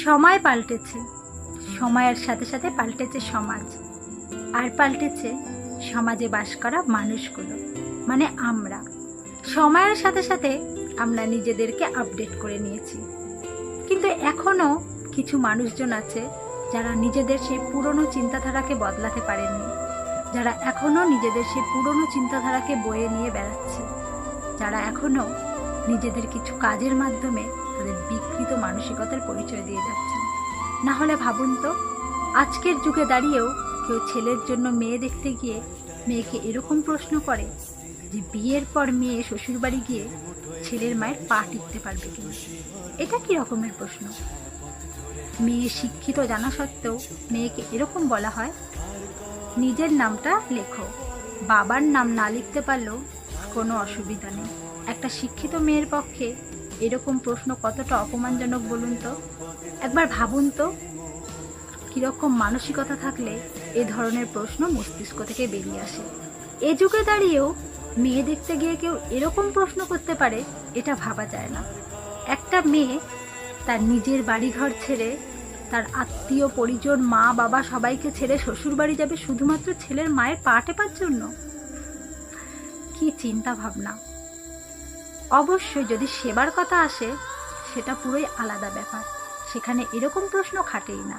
সময় পাল্টেছে, সময়ের সাথে সাথে পাল্টেছে সমাজ, আর পাল্টেছে সমাজে বাস করা মানুষগুলো, মানে আমরা। সময়ের সাথে সাথে আমরা নিজেদেরকে আপডেট করে নিয়েছি, কিন্তু এখনও কিছু মানুষজন আছে যারা নিজেদের সেই পুরনো চিন্তাধারাকে বদলাতে পারেননি, যারা এখনও নিজেদের সেই পুরনো চিন্তাধারাকে বয়ে নিয়ে বেড়াচ্ছে, যারা এখনও নিজেদের কিছু কাজের মাধ্যমে তাদের বিকৃত মানসিকতার পরিচয় দিয়ে যাচ্ছেন। না হলে ভাবুন তো, আজকের যুগে দাঁড়িয়েও কেউ ছেলের জন্য মেয়ে দেখতে গিয়ে মেয়েকে এরকম প্রশ্ন করে যে বিয়ের পর মেয়ে শ্বশুরবাড়ি গিয়ে ছেলের মায়ের পা টিপতে পারবে কিনা। এটা কি রকমের প্রশ্ন? মেয়ে শিক্ষিত জানা সত্ত্বেও মেয়েকে এরকম বলা হয়, নিজের নামটা লেখো, বাবার নাম না লিখতে পারলেও কোনো অসুবিধা নেই। একটা শিক্ষিত মেয়ের পক্ষে এরকম প্রশ্ন কতটা অপমানজনক বলুন তো। একবার ভাবুন তো, কীরকম মানসিকতা থাকলে এ ধরনের প্রশ্ন মস্তিষ্ক থেকে বেরিয়ে আসে। এ যুগে দাঁড়িয়েও মেয়ে দেখতে গিয়ে কেউ এরকম প্রশ্ন করতে পারে, এটা ভাবা যায় না। একটা মেয়ে তার নিজের বাড়িঘর ছেড়ে, তার আত্মীয় পরিজন, মা বাবা সবাইকে ছেড়ে শ্বশুর বাড়ি যাবে শুধুমাত্র ছেলের মায়ের পা টেপার জন্য? কি চিন্তা ভাবনা! অবশ্যই যদি সেবার কথা আসে, সেটা পুরোই আলাদা ব্যাপার, সেখানে এরকম প্রশ্ন খাটেই না।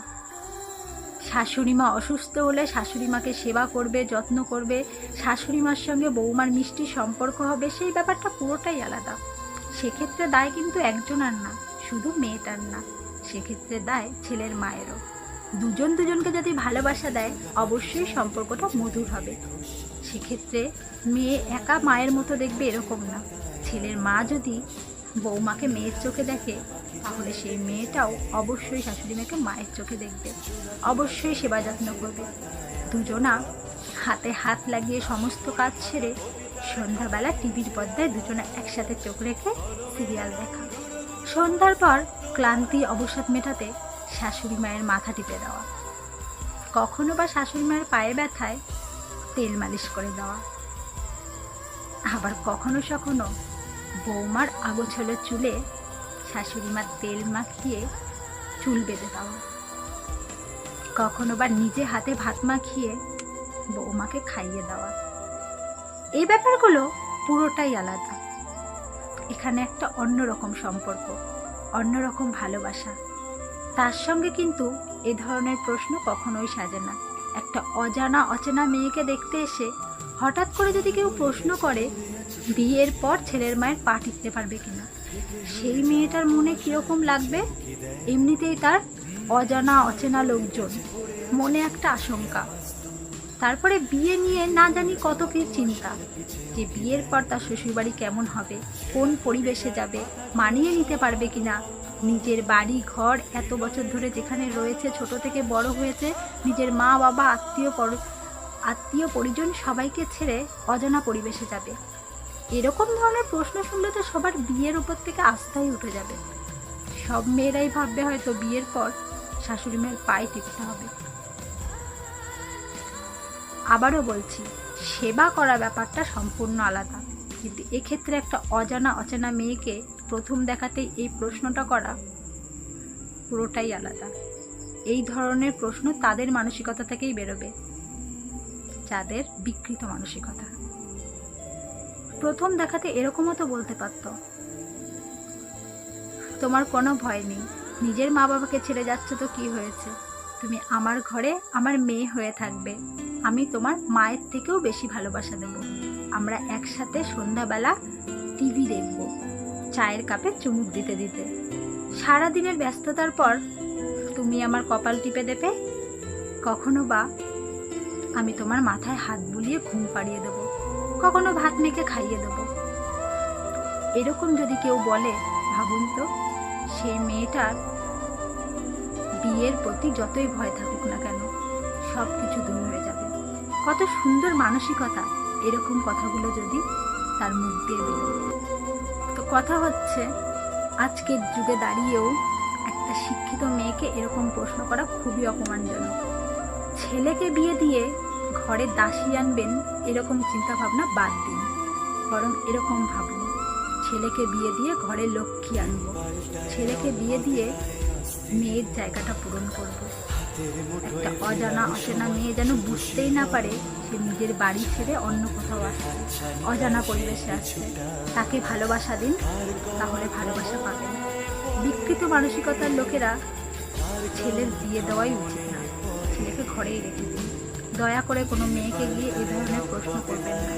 শাশুড়ি মা অসুস্থ হলে শাশুড়ি মাকে সেবা করবে, যত্ন করবে, শাশুড়ি মার সঙ্গে বৌমার মিষ্টি সম্পর্ক হবে, সেই ব্যাপারটা পুরোটাই আলাদা। সেক্ষেত্রে দায় কিন্তু একজনের না, শুধু মেয়েটার না, সেক্ষেত্রে দায় ছেলের মায়েরও। দুজন দুজনকে যদি ভালোবাসা দেয়, অবশ্যই সম্পর্কটা মধুর হবে। সেক্ষেত্রে মেয়ে একা মায়ের মতো দেখবে এরকম না। ছেলের মা যদি বৌমাকে মেয়ের চোখে দেখে, তাহলে সেই মেয়েটাও অবশ্যই শাশুড়ি মেয়েকে মায়ের চোখে দেখবে, অবশ্যই সেবা যত্ন করবে। দুজনা হাতে হাত লাগিয়ে সমস্ত কাজ সেরে সন্ধ্যাবেলা টিভির পর্দায় দুজনে একসাথে চোখ রেখে সিরিয়াল দেখা। সন্ধ্যার পর ক্লান্তি অবসাদ মেটাতে শাশুড়ি মায়ের মাথা টিপে দেওয়া, কখনো বা শাশুড়ি মায়ের পায়ে ব্যথায় তেল মালিশ করে দেওয়া, আবার কখনো সখনো বৌমার আগোছালো চুলে শাশুড়ি মা তেল মাখিয়ে চুল বেঁধে দেওয়া, কখনো বা নিজে হাতে ভাত মাখিয়ে বৌমাকে খাইয়ে দেওয়া। এই ব্যাপারগুলো পুরোটাই আলাদা। এখানে একটা অন্যরকম সম্পর্ক, অন্যরকম ভালোবাসা। তার সঙ্গে কিন্তু এ ধরনের প্রশ্ন কখনোই সাজে না। একটা অজানা অচেনা মেয়েকে দেখতে এসে হঠাৎ করে যদি কেউ প্রশ্ন করে বিয়ের পর ছেলের মায়ের পা টিপতে পারবে কিনা, সেই মেয়েটার মনে কীরকম লাগবে? এমনিতেই তার অজানা অচেনা লোকজন, মনে একটা আশঙ্কা, তারপরে বিয়ে নিয়ে না জানি কত কি চিন্তা, যে বিয়ের পর তার শ্বশুরবাড়ি কেমন হবে, কোন পরিবেশে যাবে, মানিয়ে নিতে পারবে কিনা, নিজের বাড়ি ঘর এত বছর ধরে যেখানে রয়েছে, ছোট থেকে বড় হয়েছে, নিজের মা বাবা আত্মীয় পরিজন সবাইকে ছেড়ে অজানা পরিবেশে যাবে। এরকম ধরনের প্রশ্ন শুনলে তো সবার বিয়ের উপর থেকে আস্থাই উঠে যাবে। সব মেয়েরাই ভাববে হয়তো বিয়ের পর শাশুড়ি মায়ের পায়ে টিপতে হবে। আবারও বলছি, সেবা করা ব্যাপারটা সম্পূর্ণ আলাদা, কিন্তু এক্ষেত্রে একটা অচেনা মেয়েকে প্রথম দেখাতেই এই প্রশ্নটা করা পুরোটাই আলাদা। এই ধরনের প্রশ্ন তাদের মানসিকতা থেকেই বেরোবে, যাদের বিকৃত মানসিকতা। প্রথম দেখাতে এরকমও তো বলতে পারত, তোমার কোনো ভয় নেই, নিজের মা বাবাকে ছেড়ে যাচ্ছ তো কি হয়েছে, তুমি আমার ঘরে আমার মেয়ে হয়ে থাকবে, আমি তোমার মায়ের থেকেও বেশি ভালোবাসা দেব, আমরা একসাথে সন্ধ্যাবেলা টিভি দেখব, চায়ের কাপে চুমুক দিতে দিতে, সারাদিনের ব্যস্ততার পর তুমি আমার কপাল টিপে দেবে, কখনো বা আমি তোমার মাথায় হাত বুলিয়ে ঘুম পাড়িয়ে দেব, কখনো ভাত মেখে খাইয়ে দেব। এরকম যদি কেউ বলে, ভাবুন তো, সেই মেয়েটার বিয়ের প্রতি যতই ভয় থাকুক না কেন, সব কিছু দূর হয়ে যাবে। কত সুন্দর মানসিকতা এরকম কথাগুলো যদি তার মুখ দিয়ে বেরোয়। তো কথা হচ্ছে, আজকের যুগে দাঁড়িয়েও একটা শিক্ষিত মেয়েকে এরকম প্রশ্ন করা খুবই অপমানজনক। ছেলেকে বিয়ে দিয়ে ঘরে দাসী আনবেন, এরকম চিন্তা ভাবনা বাদ দিন, বরং এরকম ভাবুন, ছেলেকে বিয়ে দিয়ে ঘরে লক্ষ্মী আনবো, ছেলেকে বিয়ে দিয়ে মেয়ের জায়গাটা পূরণ করব। একটা অজানা অচেনা মেয়ে যেন বুঝতেই না পারে সে নিজের বাড়ি ছেড়ে অন্য কোথাও আসছে, অজানা পরিবেশে আসছে। তাকে ভালোবাসা দিন, তাহলে ভালোবাসা পাবেন। বিকৃত মানসিকতার লোকেরা ছেলের বিয়ে দেওয়াই উচিত না, ছেলেকে ঘরেই রেখে দিন। দয়া করে কোনো মেয়েকে গিয়ে এ ধরনের প্রশ্ন করবেন না।